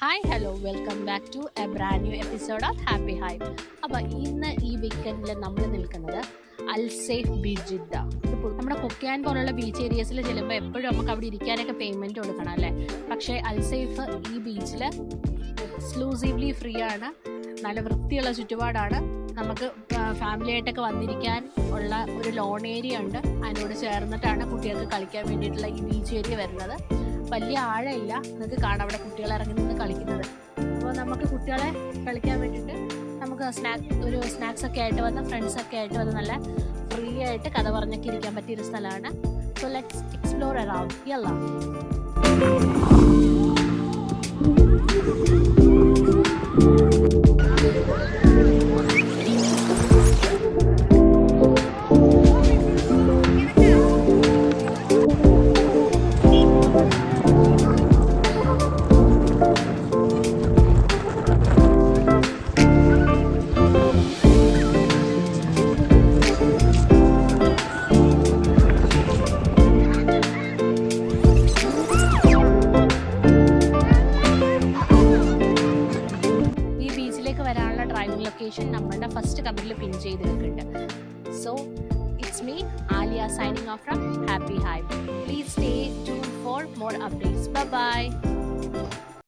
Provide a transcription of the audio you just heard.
Hi hello welcome back to a brand new episode of happy hive. അപ്പോൾ ഇന്ന് ഈ വീക്കെൻഡിൽ നമ്മൾ നിൽക്കുന്നത് അൽസേഫ് ബീച്ച് ജിദ്ദ. നമ്മുടെ കൊക്കയാൻ പോലുള്ള ബീച്ച് ഏരിയസിൽ ചെല്ലുമ്പോൾ എപ്പോഴും നമുക്ക് അവിടെ ഇരിക്കാനൊക്കെ പേയ്മെൻറ്റ് കൊടുക്കണം അല്ലേ. പക്ഷേ അൽസേഫ് ഈ ബീച്ചിൽ എക്സ്ക്ലൂസീവ്ലി ഫ്രീ ആണ്. നല്ല വൃത്തിയുള്ള ചുറ്റുപാടാണ്. നമുക്ക് ഫാമിലി ആയിട്ടൊക്കെ വന്നിരിക്കാൻ ഉള്ള ഒരു ലോൺ ഏരിയ ഉണ്ട്. അതിനോട് ചേർന്നിട്ടാണ് കുട്ടികൾക്ക് കളിക്കാൻ വേണ്ടിയിട്ടുള്ള ഈ ബീച്ച് ഏരിയ വരുന്നത്. വലിയ ആഴമില്ല, നിങ്ങൾക്ക് കാണാം അവിടെ കുട്ടികൾ ഇറങ്ങി നിന്ന് കളിക്കുന്നത്. അപ്പോൾ നമുക്ക് കുട്ടികളെ കളിക്കാൻ വേണ്ടിയിട്ട് നമുക്ക് സ്നാക്സ് ഒക്കെ ആയിട്ട് വന്ന് ഫ്രണ്ട്സൊക്കെ ആയിട്ട് വന്ന് നല്ല ഫ്രീ ആയിട്ട് കഥ പറഞ്ഞൊക്കെ ഇരിക്കാൻ പറ്റിയൊരു സ്ഥലമാണ്. സോ ലെറ്റ്സ് എക്സ്പ്ലോർ അറൗണ്ട് യല്ലാ. വരാനുള്ള ഡ്രൈവിംഗ് ലൊക്കേഷൻ നമ്മളുടെ ഫസ്റ്റ് കമന്റിൽ പിൻ ചെയ്ത് വെക്കുന്നുണ്ട്. So it's me Alia signing off from Happy Hive. Please stay tuned for more updates. By.